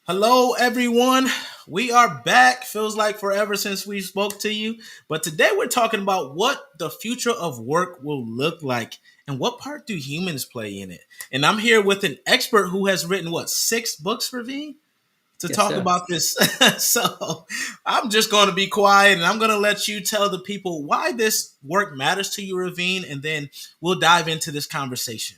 Hello, everyone. We are back. Feels like forever since we spoke to you. But today we're talking about what the future of work will look like and what part do humans play in it. And I'm here with an expert who has written, what, 6 books, Ravine, to Yes, talk sir. about this. So I'm just going to be quiet and I'm going to let you tell the people why this work matters to you, Ravine, and then we'll dive into this conversation.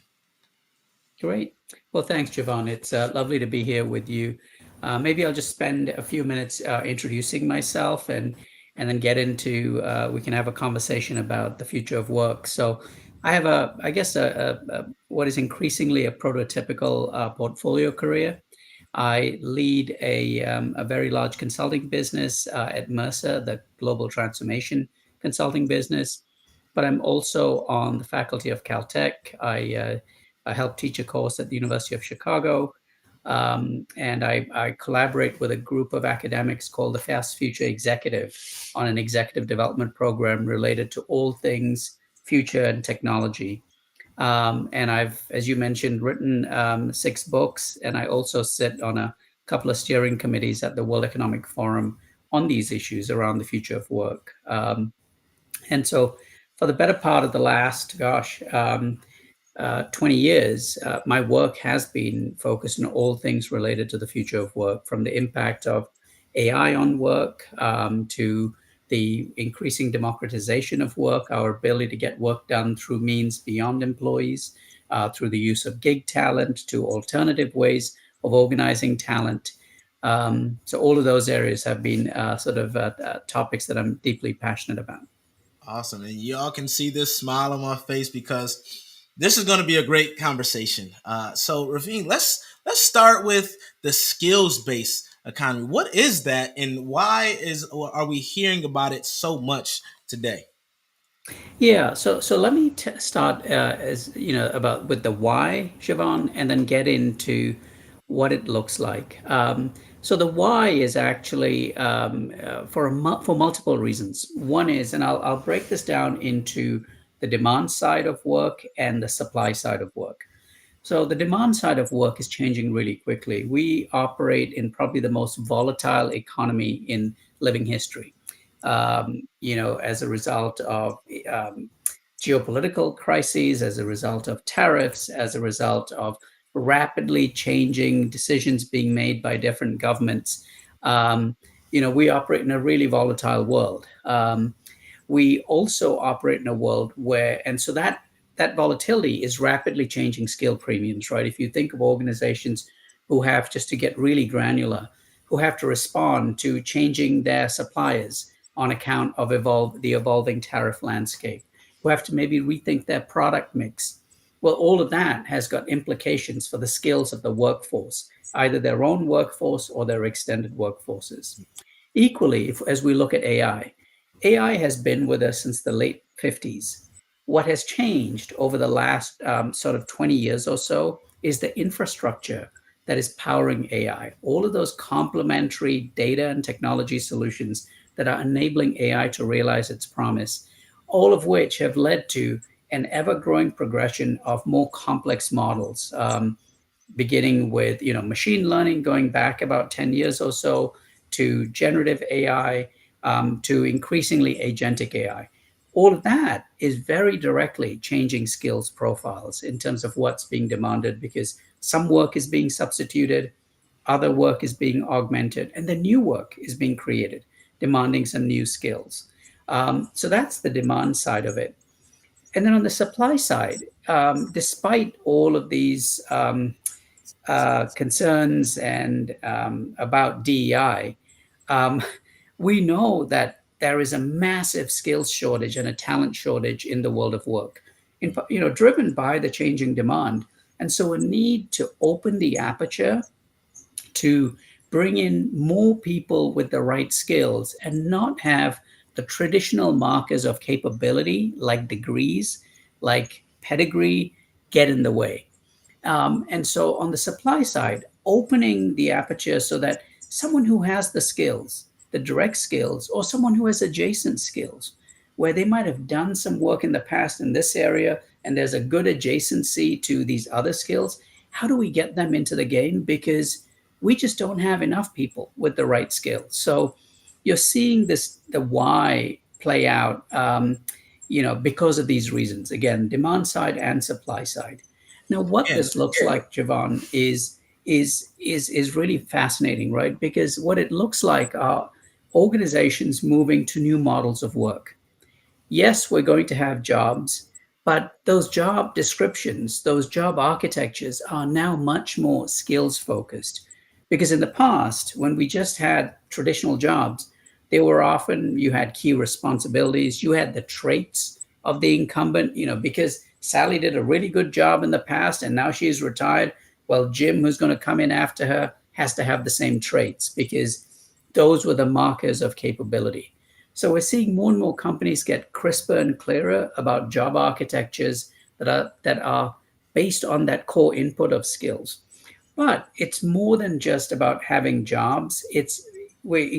Great. Well, thanks, Jevon. It's lovely to be here with you. Maybe I'll just spend a few minutes introducing myself and then get into we can have a conversation about the future of work. So I have I guess, what is increasingly a prototypical portfolio career. I lead a very large consulting business at Mercer, the global transformation consulting business. But I'm also on the faculty of Caltech. I help teach a course at the University of Chicago. And I collaborate with a group of academics called the Fast Future Executive on an executive development program related to all things future and technology. And I've, as you mentioned, written 6 books, and I also sit on a couple of steering committees at the World Economic Forum on these issues around the future of work. And so, for the better part of the last, 20 years, my work has been focused on all things related to the future of work, from the impact of AI on work to the increasing democratization of work, our ability to get work done through means beyond employees, through the use of gig talent, to alternative ways of organizing talent. So, all of those areas have been topics that I'm deeply passionate about. Awesome. And y'all can see this smile on my face because this is going to be a great conversation. So, Ravine, let's start with the skills based economy. What is that, and why is or are we hearing about it so much today? Yeah, so let me start as you know about with the why, Siobhan, and then get into what it looks like. So the why is actually for multiple reasons. One is, and I'll break this down into the demand side of work and the supply side of work. So the demand side of work is changing really quickly. We operate in probably the most volatile economy in living history. As a result of um, geopolitical crises, as a result of tariffs, as a result of rapidly changing decisions being made by different governments. Um, we operate in a really volatile world. We also operate in a world where, and so that volatility is rapidly changing skill premiums, right? If you think of organizations who have, just to get really granular, who have to respond to changing their suppliers on account of the evolving tariff landscape, who have to maybe rethink their product mix. Well, all of that has got implications for the skills of the workforce, either their own workforce or their extended workforces. Equally, as we look at AI has been with us since the late 50s. What has changed over the last sort of 20 years or so is the infrastructure that is powering AI, all of those complementary data and technology solutions that are enabling AI to realize its promise, all of which have led to an ever growing progression of more complex models. Beginning with machine learning going back about 10 years or so, to generative AI, to increasingly agentic AI. All of that is very directly changing skills profiles in terms of what's being demanded, because some work is being substituted, other work is being augmented, and the new work is being created, demanding some new skills. So that's the demand side of it. And then on the supply side, despite all of these concerns and about DEI, um, we know that there is a massive skills shortage and a talent shortage in the world of work, driven by the changing demand. And so a need to open the aperture to bring in more people with the right skills and not have the traditional markers of capability, like degrees, like pedigree, get in the way. And so on the supply side, opening the aperture so that someone who has the skills, the direct skills, or someone who has adjacent skills, where they might have done some work in the past in this area and there's a good adjacency to these other skills, how do we get them into the game? Because We just don't have enough people with the right skills. So you're seeing this, the why play out, because of these reasons. Again, demand side and supply side. Now, what Yeah. this looks like, Javon, is really fascinating, right? Because what it looks like are organizations moving to new models of work. Yes, we're going to have jobs, but those job descriptions, those job architectures are now much more skills focused. Because in the past, when we just had traditional jobs, they were often, you had key responsibilities, you had the traits of the incumbent, because Sally did a really good job in the past and now she's retired. Well, Jim, who's going to come in after her, has to have the same traits because those were the markers of capability. So we're seeing more and more companies get crisper and clearer about job architectures that are based on that core input of skills. But it's more than just about having jobs. We're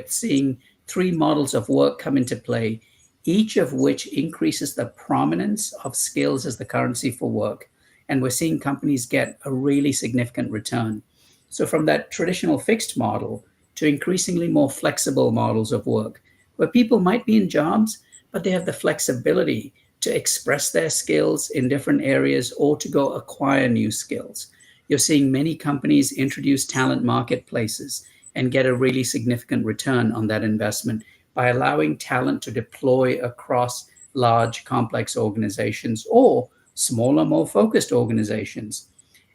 seeing three models of work come into play, each of which increases the prominence of skills as the currency for work. And we're seeing companies get a really significant return. So from that traditional fixed model to increasingly more flexible models of work, where people might be in jobs, but they have the flexibility to express their skills in different areas or to go acquire new skills. You're seeing many companies introduce talent marketplaces and get a really significant return on that investment by allowing talent to deploy across large, complex organizations or smaller, more focused organizations.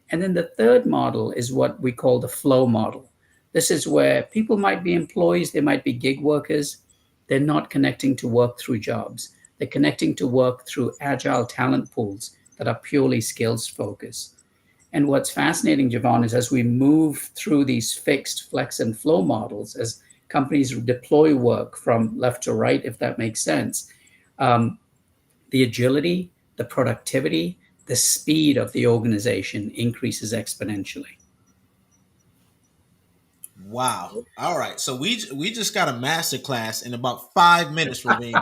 And then the third model is what we call the flow model. This is where people might be employees, they might be gig workers. They're not connecting to work through jobs. They're connecting to work through agile talent pools that are purely skills focused. And what's fascinating, Jevon, is as we move through these fixed, flex, and flow models, as companies deploy work from left to right, if that makes sense, um, the agility, the productivity, the speed of the organization increases exponentially. Wow. All right. So we just got a master class in about 5 minutes, Ravine.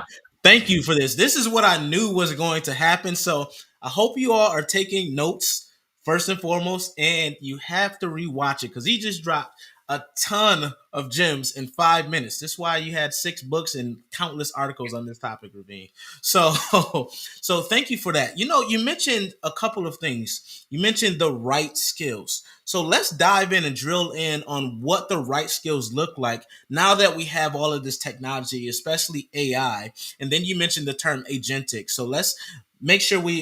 Thank you for this. This is what I knew was going to happen. So I hope you all are taking notes first and foremost, and you have to rewatch it because he just dropped a ton of gems in 5 minutes. That's why you had 6 books and countless articles on this topic, Ravine. So so thank you for that. You mentioned a couple of things. You mentioned the right skills. So let's dive in and drill in on what the right skills look like now that we have all of this technology, especially AI. And then you mentioned the term agentic. So let's make sure we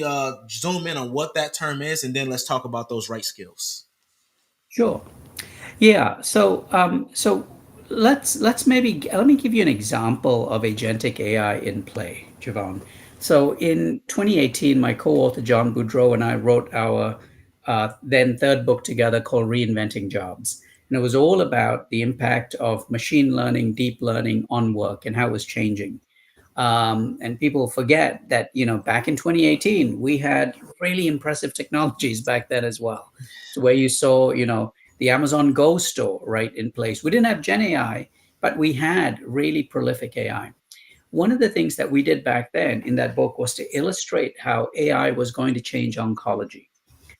zoom in on what that term is, and then let's talk about those right skills. Sure. Yeah. So let's maybe let me give you an example of agentic AI in play, Javon. So in 2018, my co-author John Boudreau and I wrote our then third book together called Reinventing Jobs, and it was all about the impact of machine learning, deep learning on work and how it was changing. And people forget that back in 2018 we had really impressive technologies back then as well. So where you saw the Amazon Go store right in place. We didn't have Gen AI, but we had really prolific AI. One of the things that we did back then in that book was to illustrate how AI was going to change oncology.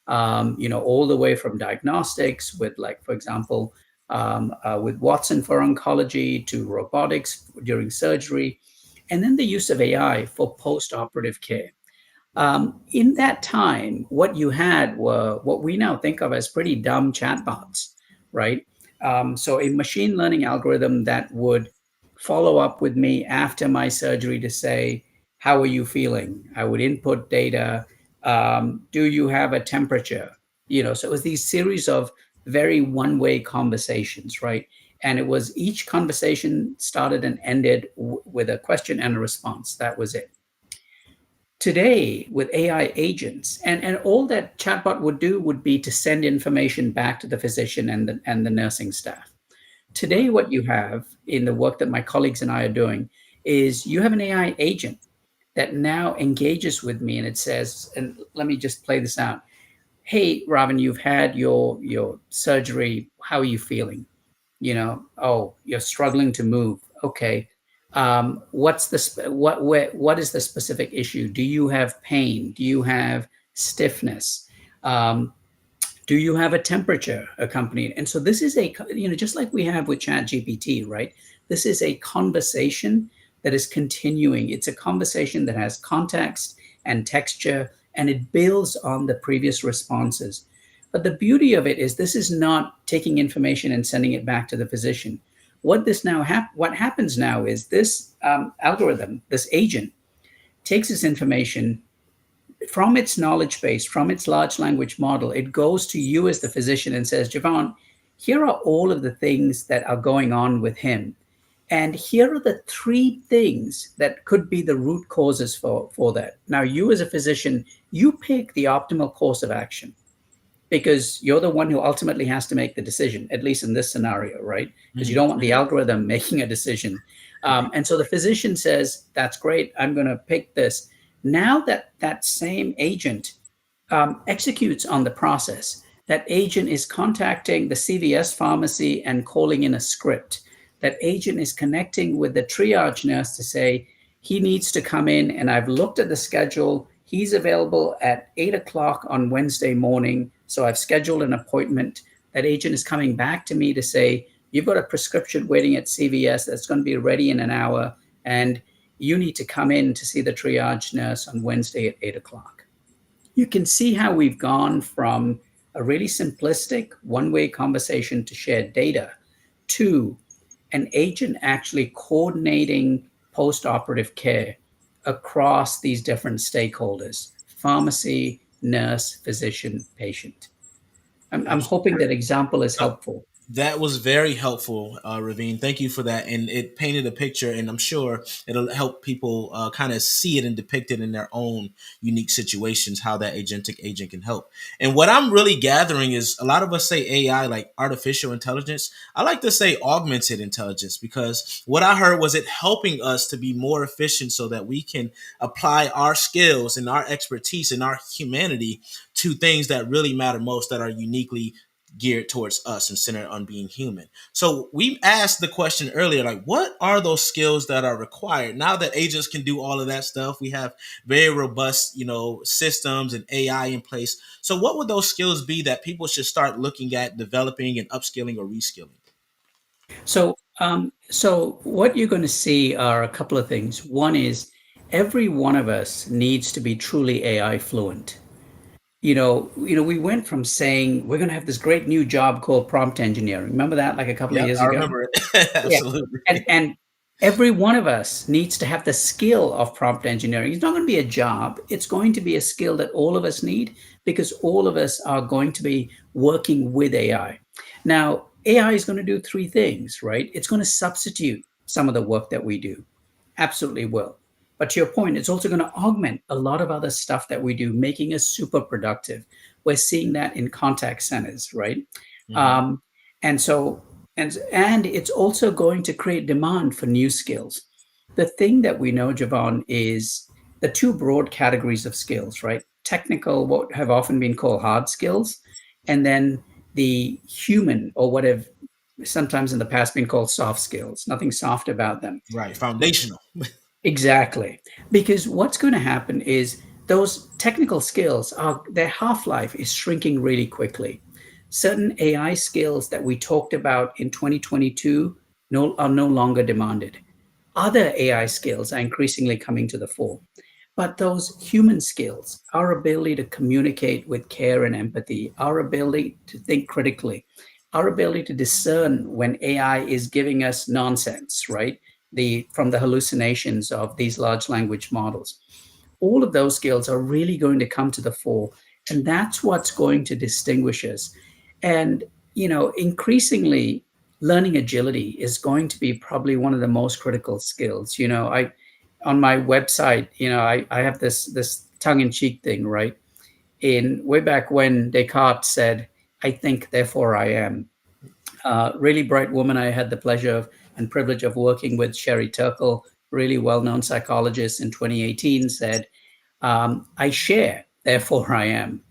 All the way from diagnostics with, like, for example, with Watson for oncology to robotics during surgery, and then the use of AI for post-operative care. In that time, what you had were what we now think of as pretty dumb chatbots, right? So a machine learning algorithm that would follow up with me after my surgery to say, how are you feeling? I would input data. Do you have a temperature? So it was these series of very one-way conversations, right? And it was each conversation started and ended with a question and a response. That was it. Today with AI agents, and all that chatbot would do would be to send information back to the physician and the nursing staff. Today what you have in the work that my colleagues and I are doing is you have an AI agent that now engages with me, and it says, and let me just play this out. Hey, Robin, you've had your surgery. How are you feeling? Oh, you're struggling to move. Okay. What's what is the specific issue? Do you have pain? Do you have stiffness? um, Do you have a temperature accompanied? And so this is a, just like we have with Chat GPT, right? This is a conversation that is continuing. It's a conversation that has context and texture, and it builds on the previous responses. But the beauty of it is this is not taking information and sending it back to the physician. What happens now is this algorithm, this agent, takes this information from its knowledge base, from its large language model. It goes to you as the physician and says, Jevon, here are all of the things that are going on with him. And here are the three things that could be the root causes for that. Now, you as a physician, you pick the optimal course of action because you're the one who ultimately has to make the decision, at least in this scenario, right? Because you Mhm. don't want the algorithm making a decision. And so the physician says, that's great, I'm going to pick this. Now that same agent executes on the process, that agent is contacting the CVS pharmacy and calling in a script. That agent is connecting with the triage nurse to say, he needs to come in, and I've looked at the schedule. He's available at 8 o'clock on Wednesday morning. So I've scheduled an appointment. That agent is coming back to me to say, you've got a prescription waiting at CVS that's going to be ready in an hour. And you need to come in to see the triage nurse on Wednesday at 8 o'clock. You can see how we've gone from a really simplistic one-way conversation to shared data to an agent actually coordinating post-operative care across these different stakeholders: pharmacy, nurse, physician, patient. I'm hoping that example is helpful. That was very helpful, Ravine. Thank you for that. And it painted a picture, and I'm sure it'll help people kind of see it and depict it in their own unique situations, how that agentic agent can help. And what I'm really gathering is a lot of us say AI, like artificial intelligence. I like to say augmented intelligence because what I heard was it helping us to be more efficient so that we can apply our skills and our expertise and our humanity to things that really matter most, that are uniquely geared towards us and centered on being human. So we asked the question earlier, like, what are those skills that are required now that agents can do all of that stuff? We have very robust, systems and AI in place. So what would those skills be that people should start looking at developing and upskilling or reskilling? So what you're going to see are a couple of things. One is every one of us needs to be truly AI fluent. We went from saying we're going to have this great new job called prompt engineering. Remember that, like a couple of Yep, years I ago? remember it. Yeah. Absolutely. And every one of us needs to have the skill of prompt engineering. It's not going to be a job. It's going to be a skill that all of us need because all of us are going to be working with AI. Now, AI is going to do three things, right? It's going to substitute some of the work that we do. Absolutely will. But to your point, it's also going to augment a lot of other stuff that we do, making us super productive. We're seeing that in contact centers, right? Hmm. Um, and so, and it's also going to create demand for new skills. The thing that we know, Javon, is the two broad categories of skills, right? Technical, what have often been called hard skills, and then the human, or what have sometimes in the past been called soft skills. Nothing soft about them. Right. Foundational. Exactly. Because what's going to happen is those technical skills are their half-life is shrinking really quickly. Certain AI skills that we talked about in 2022 are no longer demanded. Other AI skills are increasingly coming to the fore. But those human skills, our ability to communicate with care and empathy, our ability to think critically, our ability to discern when AI is giving us nonsense, right? From the hallucinations of these large language models. All of those skills are really going to come to the fore. And that's what's going to distinguish us. And, increasingly, learning agility is going to be probably one of the most critical skills. On my website, I have this tongue-in-cheek thing, right? In way back when Descartes said, I think, therefore I am. Really bright woman I had the pleasure of and privilege of working with, Sherry Turkle, really well-known psychologist, in 2018 said, I share, therefore I am.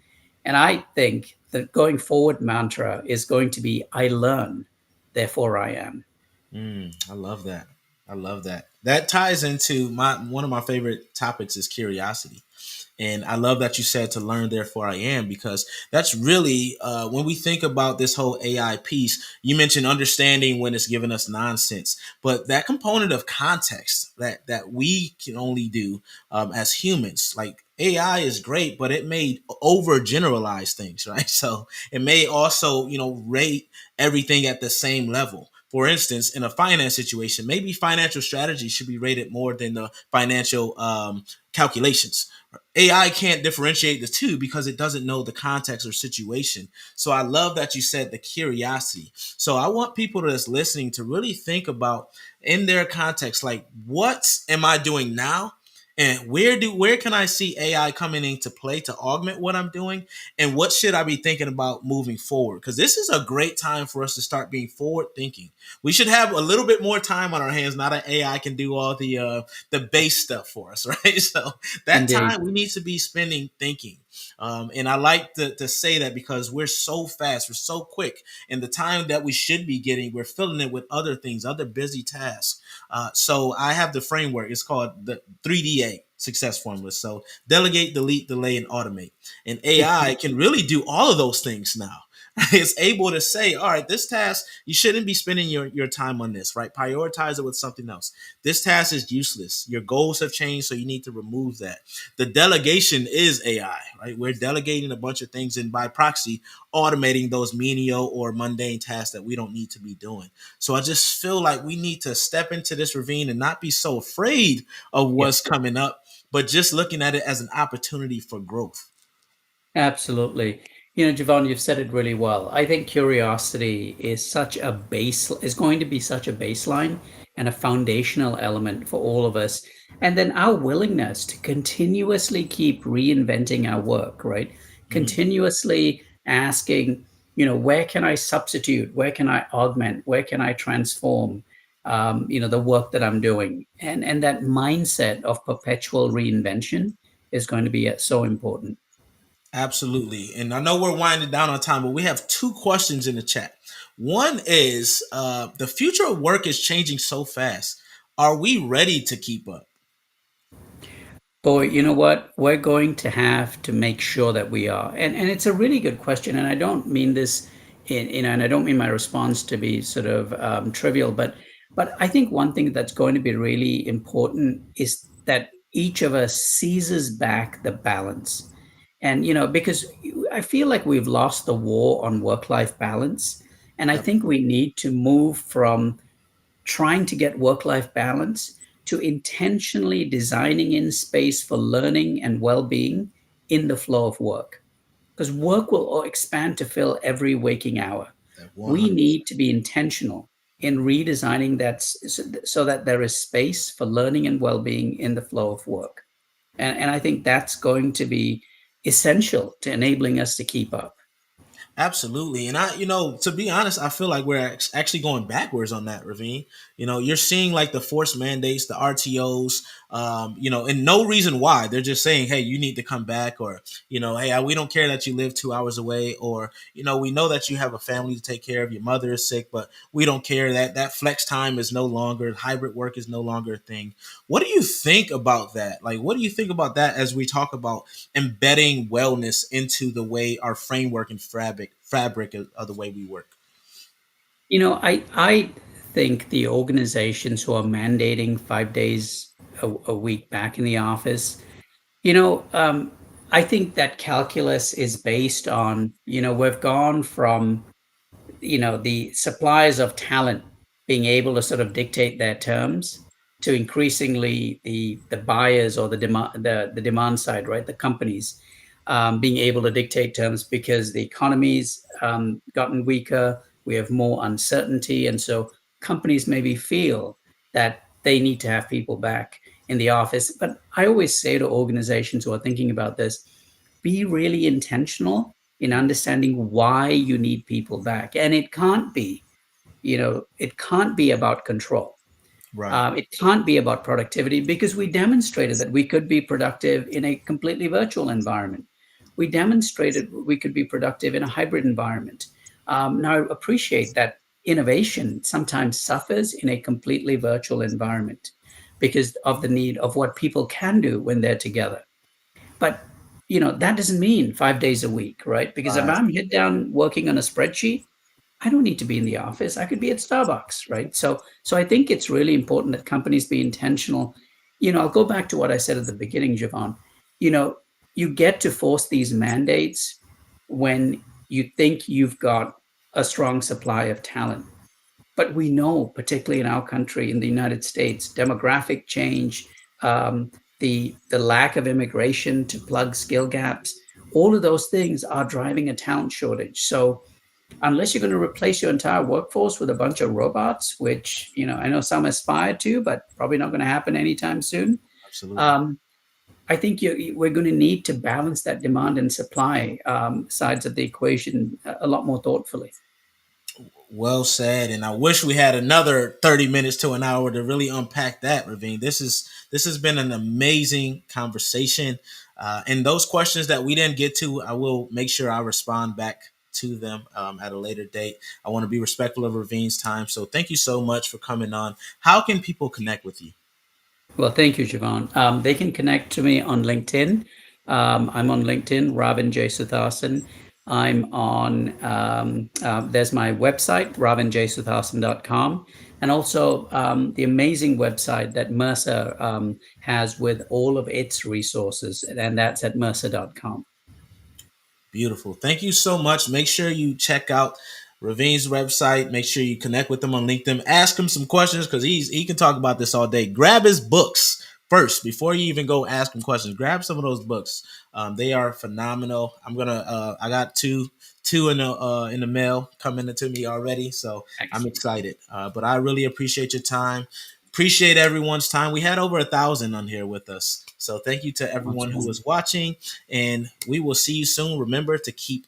And I think the going forward mantra is going to be, I learn, therefore I am. I love that. I love that. That ties into my one of my favorite topics is curiosity. And I love that you said to learn, therefore I am, because that's really when we think about this whole AI piece. You mentioned understanding when it's giving us nonsense, but that component of context that we can only do as humans, like AI is great, but it may over generalize things, right? So it may also, rate everything at the same level. For instance, in a finance situation, maybe financial strategy should be rated more than the financial calculations. AI can't differentiate the two because it doesn't know the context or situation. So I love that you said the curiosity. So I want people that's listening to really think about in their context, like what am I doing now? And where can I see AI coming into play to augment what I'm doing? And what should I be thinking about moving forward? Because this is a great time for us to start being forward thinking. We should have a little bit more time on our hands. Now that AI can do all the base stuff for us, right? So that Indeed. time we need to be spending thinking. And I like to say that because we're so fast, we're so quick, and the time that we should be getting, we're filling it with other things, other busy tasks. So I have the framework. It's called the 3DA success formula. So delegate, delete, delay, and automate. And AI can really do all of those things now. It's able to say, all right, this task, you shouldn't be spending your time on this, right? Prioritize it with something else. This task is useless. Your goals have changed, so you need to remove that. The delegation is AI, right? We're delegating a bunch of things and by proxy, automating those menial or mundane tasks that we don't need to be doing. So I just feel like we need to step into this ravine and not be so afraid of Yeah. what's coming up, but just looking at it as an opportunity for growth. Absolutely. Javon, you've said it really well. I think curiosity is going to be such a baseline and a foundational element for all of us. And then our willingness to continuously keep reinventing our work, right? Mhm. Continuously asking, where can I substitute? Where can I augment? Where can I transform? The work that I'm doing, and that mindset of perpetual reinvention is going to be so important. Absolutely. And I know we're winding down on time, but we have two questions in the chat. One is the future of work is changing so fast. Are we ready to keep up? Boy, you know what? We're going to have to make sure that we are. And it's a really good question. And I don't mean this and I don't mean my response to be sort of trivial, but I think one thing that's going to be really important is that each of us seizes back the balance. And, because I feel like we've lost the war on work-life balance. And I Yep. think we need to move from trying to get work life balance to intentionally designing in space for learning and well being in the flow of work. Because work will expand to fill every waking hour. That We 100. need to be intentional in redesigning that so that there is space for learning and well being in the flow of work. And I think that's going to be essential to enabling us to keep up. Absolutely. And to be honest, I feel like we're actually going backwards on that, Ravine. You're seeing like the forced mandates, the RTOs, and no reason why. They're just saying, hey, you need to come back, or, hey, we don't care that you live 2 hours away, or, we know that you have a family to take care of, your mother is sick, but we don't care that flex time is no longer, hybrid work is no longer a thing. What do you think about that? Like, what do you think about that as we talk about embedding wellness into the way our framework and fabric of the way we work? I think the organizations who are mandating 5 days a week back in the office, you know, um, I think that calculus is based on, we've gone from the suppliers of talent being able to sort of dictate their terms to increasingly the buyers or the demand side, right? The companies being able to dictate terms because the economy's gotten weaker, we have more uncertainty, and so companies maybe feel that they need to have people back in the office. But I always say to organizations who are thinking about this, be really intentional in understanding why you need people back. And it can't be about control. Right. It can't be about productivity because we demonstrated that we could be productive in a completely virtual environment. We demonstrated we could be productive in a hybrid environment. Now, appreciate that innovation sometimes suffers in a completely virtual environment. because of the need of what people can do when they're together. But that doesn't mean 5 days a week, right? Because if Right. I'm head down working on a spreadsheet, I don't need to be in the office. I could be at Starbucks, right? So I think it's really important that companies be intentional. I'll go back to what I said at the beginning, Javon. You know, you get to force these mandates when you think you've got a strong supply of talent. But we know, particularly in our country, in the United States, demographic change, the lack of immigration to plug skill gaps, all of those things are driving a talent shortage. So unless you're going to replace your entire workforce with a bunch of robots, which I know some aspire to, but probably not going to happen anytime soon. Absolutely. Um, I think we're going to need to balance that demand and supply sides of the equation a lot more thoughtfully. Well said, and I wish we had another 30 minutes to an hour to really unpack that, Ravine. This has been an amazing conversation, and those questions that we didn't get to, I will make sure I respond back to them at a later date. I want to be respectful of Ravine's time, so thank you so much for coming on. How can people connect with you? Well, thank you, Jevon. They can connect to me on LinkedIn. I'm on LinkedIn, Ravin J. Suthasan. I'm on, there's my website, ravinjsuthasan.com, and also the amazing website that Mercer has with all of its resources, and that's at mercer.com. Beautiful. Thank you so much. Make sure you check out Ravine's website. Make sure you connect with him on LinkedIn. Ask him some questions because he can talk about this all day. Grab his books first before you even go ask him questions. Grab some of those books. They are phenomenal. I got two in the mail coming to me already, so I'm Excellent. excited. But I really appreciate your time. Appreciate everyone's time. We had over 1,000 on here with us. So thank you to everyone who Awesome. was watching, and we will see you soon. Remember to keep